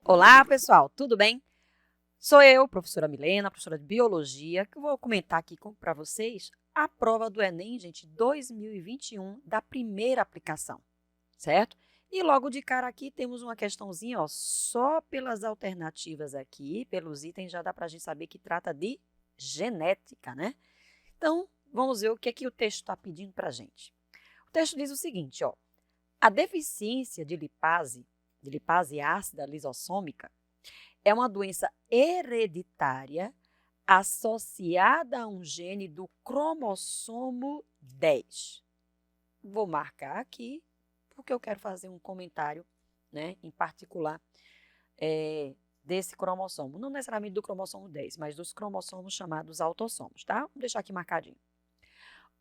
Olá, pessoal, tudo bem? Sou eu, professora Milena, professora de Biologia, que vou comentar aqui para vocês a prova do Enem, gente, 2021, da primeira aplicação, certo? E logo de cara aqui temos uma questãozinha, ó, só pelas alternativas aqui, pelos itens, já dá para a gente saber que trata de genética, né? Então, vamos ver o que é que o texto está pedindo para a gente. O texto diz o seguinte, ó, a deficiência de lipase ácida lisossômica, é uma doença hereditária associada a um gene do cromossomo 10. Vou marcar aqui, porque eu quero fazer um comentário, né, em particular, desse cromossomo. Não necessariamente do cromossomo 10, mas dos cromossomos chamados autossomos, tá? Vou deixar aqui marcadinho.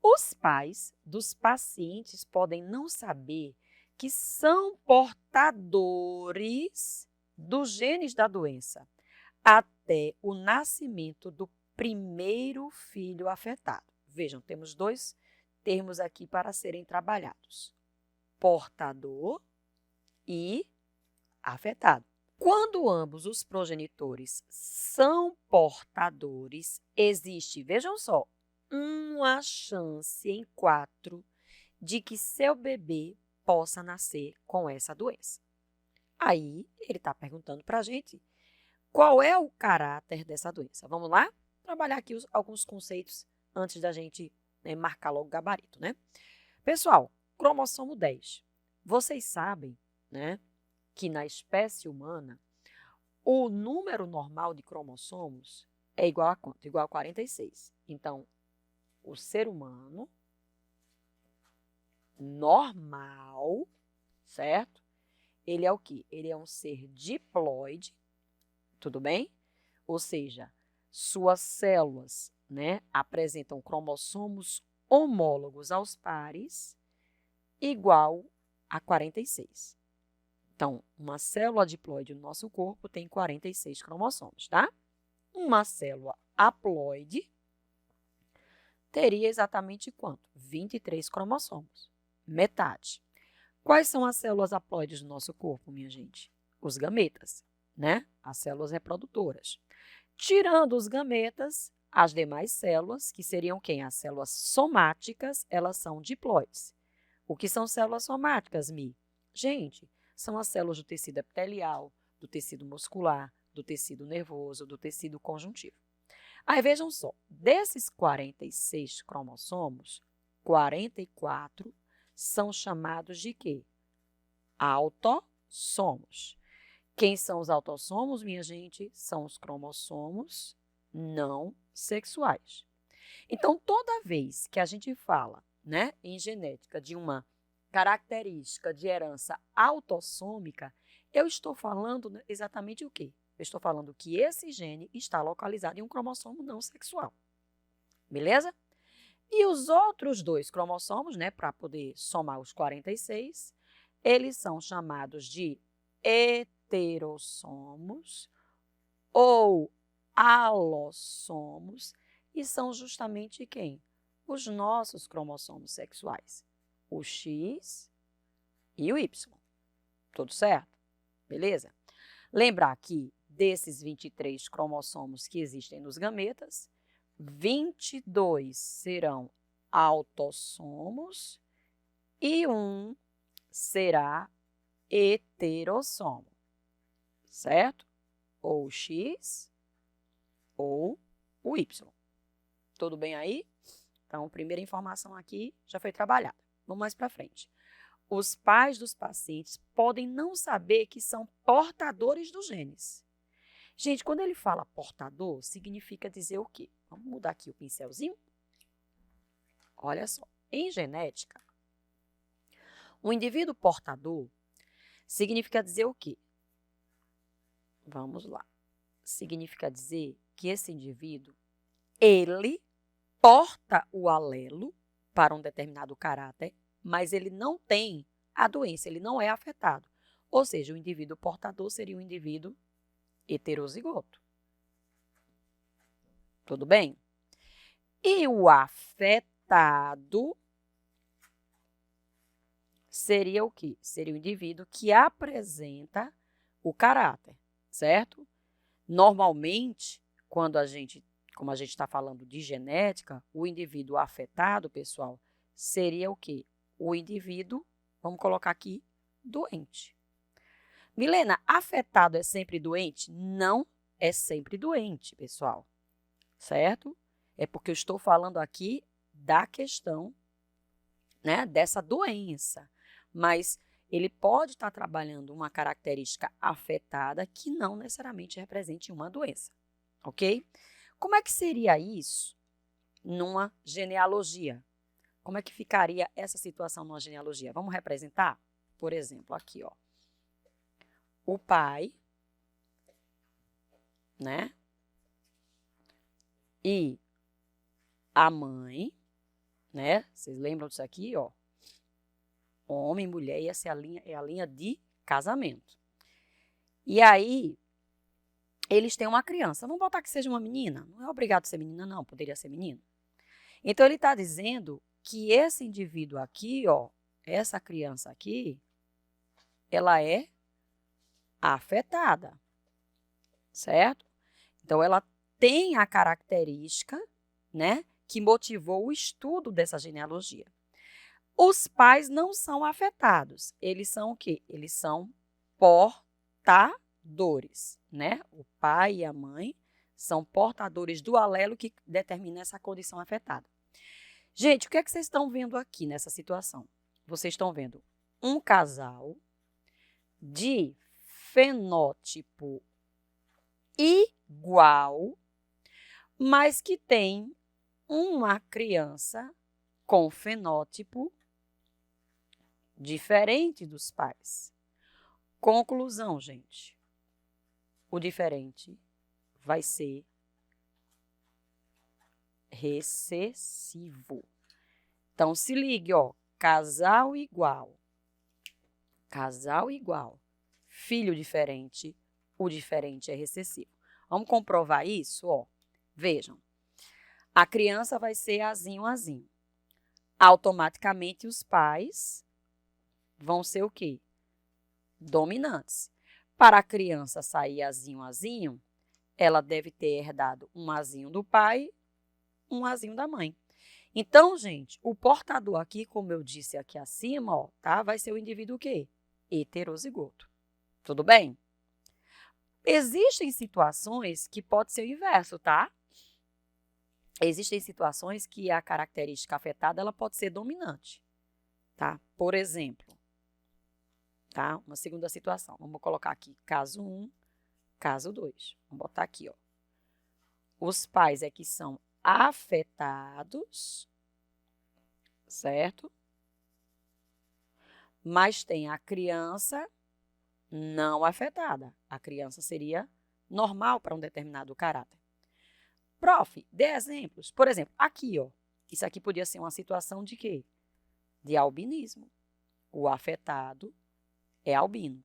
Os pais dos pacientes podem não saber que são portadores dos genes da doença até o nascimento do primeiro filho afetado. Vejam, temos dois termos aqui para serem trabalhados: portador e afetado. Quando ambos os progenitores são portadores, existe, vejam só, uma chance em 4 de que seu bebê possa nascer com essa doença. Aí, ele está perguntando para a gente qual é o caráter dessa doença. Vamos lá? Trabalhar aqui alguns conceitos antes da gente marcar logo o gabarito, né? Pessoal, cromossomo 10. Vocês sabem, né, que na espécie humana, o número normal de cromossomos é igual a quanto? Igual a 46. Então, o ser humano normal, certo? Ele é o quê? Ele é um ser diploide, tudo bem? Ou seja, suas células, né, apresentam cromossomos homólogos aos pares igual a 46. Então, uma célula diploide no nosso corpo tem 46 cromossomos, tá? Uma célula haploide teria exatamente quanto? 23 cromossomos, metade. Quais são as células haploides do nosso corpo, minha gente? Os gametas, né? As células reprodutoras. Tirando os gametas, as demais células, que seriam quem? As células somáticas, elas são diploides. O que são células somáticas, Mi? Gente, são as células do tecido epitelial, do tecido muscular, do tecido nervoso, do tecido conjuntivo. Aí vejam só, desses 46 cromossomos, 44 são chamados de quê? Autossomos. Quem são os autossomos, minha gente? São os cromossomos não sexuais. Então, toda vez que a gente fala, né, em genética de uma característica de herança autossômica, eu estou falando exatamente o quê? Eu estou falando que esse gene está localizado em um cromossomo não sexual. Beleza? E os outros dois cromossomos, né, para poder somar os 46, eles são chamados de heterossomos ou alossomos e são justamente quem? Os nossos cromossomos sexuais, o X e o Y. Tudo certo? Beleza? Lembrar que desses 23 cromossomos que existem nos gametas, 22 serão autossomos e 1 será heterossomo, certo? Ou o X ou o Y. Tudo bem aí? Então, a primeira informação aqui já foi trabalhada. Vamos mais para frente. Os pais dos pacientes podem não saber que são portadores dos genes. Gente, quando ele fala portador, significa dizer o quê? Vamos mudar aqui o pincelzinho? Olha só, em genética, o indivíduo portador significa dizer o quê? Vamos lá. Significa dizer que esse indivíduo, ele porta o alelo para um determinado caráter, mas ele não tem a doença, ele não é afetado. Ou seja, o indivíduo portador seria um indivíduo heterozigoto. Tudo bem? E o afetado seria o quê? Seria o indivíduo que apresenta o caráter. certo? Normalmente, como a gente está falando de genética, o indivíduo afetado, pessoal, seria o quê? O indivíduo, vamos colocar aqui, doente. Milena, afetado é sempre doente? Não é sempre doente, pessoal, certo? É porque eu estou falando aqui da questão, né, dessa doença, mas ele pode estar trabalhando uma característica afetada que não necessariamente represente uma doença, ok? Como é que seria isso numa genealogia? Como é que ficaria essa situação numa genealogia? Vamos representar? Por exemplo, aqui, ó. O pai, né? E a mãe, né? Vocês lembram disso aqui, ó? Homem, mulher, e essa é a linha de casamento. E aí, eles têm uma criança. Vamos botar que seja uma menina. Não é obrigado ser menina, não. Poderia ser menino. Então, ele está dizendo que esse indivíduo aqui, ó, essa criança aqui, ela é afetada, certo? Então, ela tem a característica, né, que motivou o estudo dessa genealogia. Os pais não são afetados. Eles são o quê? Eles são portadores, né? O pai e a mãe são portadores do alelo que determina essa condição afetada. Gente, o que é que vocês estão vendo aqui nessa situação? Vocês estão vendo um casal de fenótipo igual, mas que tem uma criança com fenótipo diferente dos pais. Conclusão, gente. O diferente vai ser recessivo. Então, se ligue, ó. Casal igual, filho diferente, o diferente é recessivo. Vamos comprovar isso, ó. Vejam. A criança vai ser azinho. Automaticamente, os pais vão ser o quê? Dominantes. Para a criança sair azinho, ela deve ter herdado um azinho do pai, um azinho da mãe. Então, gente, o portador aqui, como eu disse aqui acima, ó, tá? Vai ser o indivíduo o quê? Heterozigoto. Tudo bem? Existem situações que pode ser o inverso, tá? Existem situações que a característica afetada ela pode ser dominante, tá? Por exemplo, tá? Uma segunda situação. Vamos colocar aqui caso 1, caso 2. Vamos botar aqui, ó. Os pais é que são afetados, certo? Mas tem a criança não afetada. A criança seria normal para um determinado caráter. Prof, dê exemplos. Por exemplo, aqui, ó. Isso aqui podia ser uma situação de quê? De albinismo. O afetado é albino.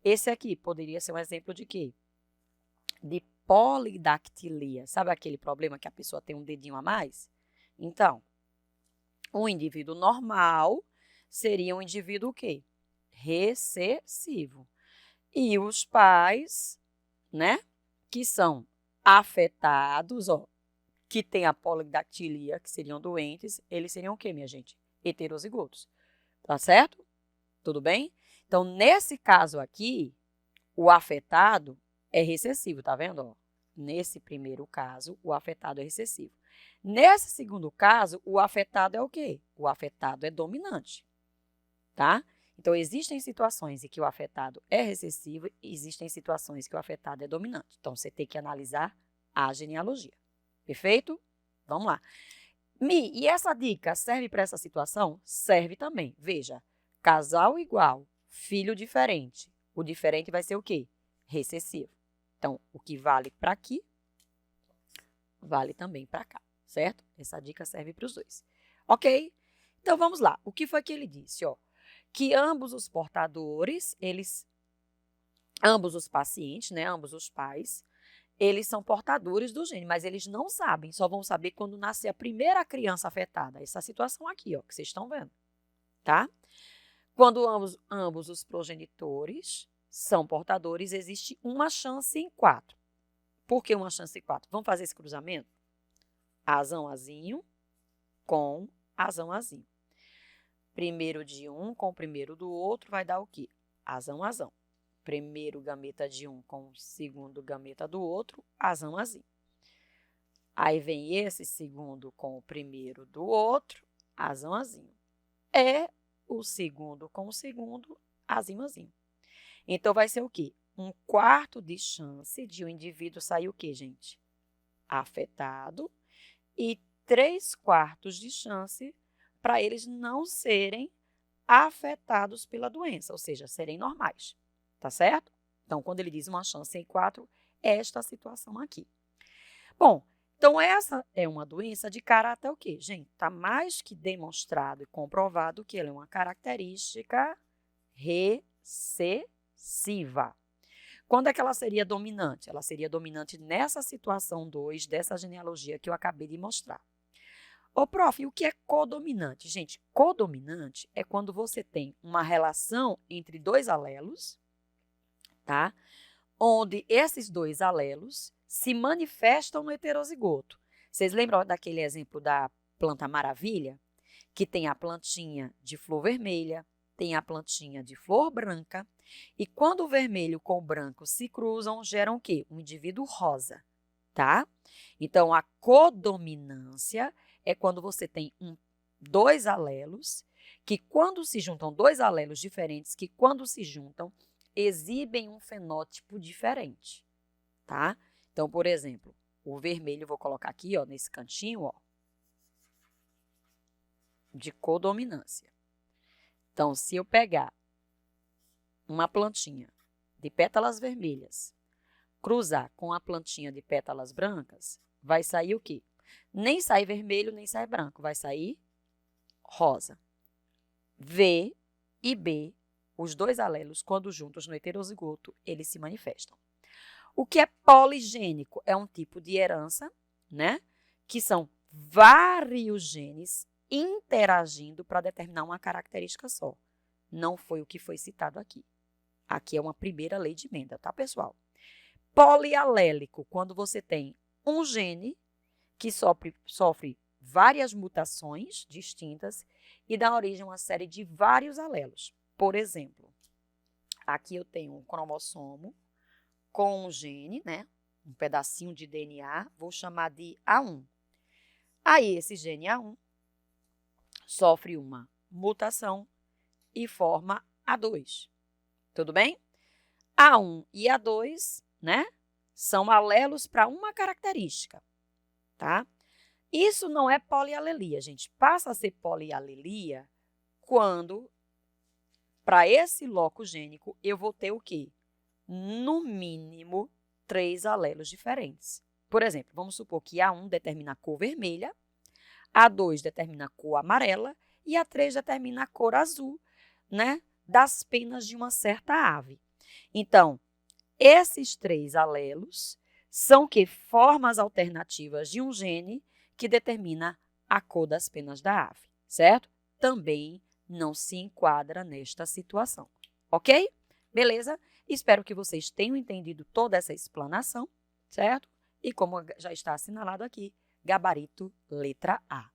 Esse aqui poderia ser um exemplo de quê? De polidactilia. Sabe aquele problema que a pessoa tem um dedinho a mais? Então, um indivíduo normal seria um indivíduo o quê? Recessivo. E os pais, né, que são afetados, ó, que têm a polidactilia, que seriam doentes, eles seriam o quê, minha gente? Heterozigotos. Tá certo? Tudo bem? Então, nesse caso aqui, o afetado é recessivo, tá vendo? Ó, nesse primeiro caso, o afetado é recessivo. Nesse segundo caso, o afetado é o quê? O afetado é dominante, tá? Então, existem situações em que o afetado é recessivo e existem situações que o afetado é dominante. Então, você tem que analisar a genealogia. Perfeito? Vamos lá. Mi, e essa dica serve para essa situação? Serve também. Veja, casal igual, filho diferente. O diferente vai ser o quê? Recessivo. Então, o que vale para aqui, vale também para cá, certo? Essa dica serve para os dois. Ok? Então, vamos lá. O que foi que ele disse? Ó, que ambos os portadores, ambos os pacientes, né, ambos os pais, eles são portadores do gene, mas eles não sabem, só vão saber quando nascer a primeira criança afetada. Essa situação aqui, ó, que vocês estão vendo, tá? Quando ambos os progenitores são portadores, existe uma chance em 4. Por que uma chance em 4? Vamos fazer esse cruzamento? Azão, azinho com azão, azinho. Primeiro de um com o primeiro do outro vai dar o quê? Azão, azão. Primeiro gameta de um com o segundo gameta do outro, azão, azinho. Aí vem esse segundo com o primeiro do outro, azão, azinho. É o segundo com o segundo, azinho, azinho. Então, vai ser o quê? 1/4 de chance de o indivíduo sair o quê, gente? Afetado. E 3/4 de chance para eles não serem afetados pela doença, ou seja, serem normais, tá certo? Então, quando ele diz uma chance em 4, é esta situação aqui. Bom, então essa é uma doença de caráter o quê? Gente, está mais que demonstrado e comprovado que ela é uma característica recessiva. Quando é que ela seria dominante? Ela seria dominante nessa situação 2 dessa genealogia que eu acabei de mostrar. Ô, prof, e o que é codominante? Gente, codominante é quando você tem uma relação entre 2 alelos, tá? Onde esses 2 alelos se manifestam no heterozigoto. Vocês lembram daquele exemplo da planta maravilha? Que tem a plantinha de flor vermelha, tem a plantinha de flor branca, e quando o vermelho com o branco se cruzam, geram o quê? Um indivíduo rosa, tá? Então, a codominância é quando você tem 2 alelos, que quando se juntam, 2 alelos diferentes, que quando se juntam, exibem um fenótipo diferente, tá? Então, por exemplo, o vermelho, vou colocar aqui, ó, nesse cantinho, ó, de codominância. Então, se eu pegar uma plantinha de pétalas vermelhas, cruzar com a plantinha de pétalas brancas, vai sair o quê? Nem sai vermelho, nem sai branco, vai sair rosa. V e B, os 2 alelos, quando juntos no heterozigoto, eles se manifestam. O que é poligênico? É um tipo de herança, né? Que são vários genes interagindo para determinar uma característica só. Não foi o que foi citado aqui. Aqui é uma primeira lei de Mendel, tá, pessoal? Polialélico, quando você tem um gene que sofre várias mutações distintas e dá origem a uma série de vários alelos. Por exemplo, aqui eu tenho um cromossomo com um gene, né? Um pedacinho de DNA, vou chamar de A1. Aí, esse gene A1 sofre uma mutação e forma A2. Tudo bem? A1 e A2, né? São alelos para uma característica, tá? Isso não é polialelia, gente. Passa a ser polialelia quando, para esse loco gênico, eu vou ter o quê? No mínimo, 3 alelos diferentes. Por exemplo, vamos supor que A1 determina a cor vermelha, A2 determina a cor amarela e A3 determina a cor azul, né, das penas de uma certa ave. Então, esses 3 alelos são que formas alternativas de um gene que determina a cor das penas da ave, certo? Também não se enquadra nesta situação, ok? Beleza? Espero que vocês tenham entendido toda essa explanação, certo? E como já está assinalado aqui, gabarito letra A.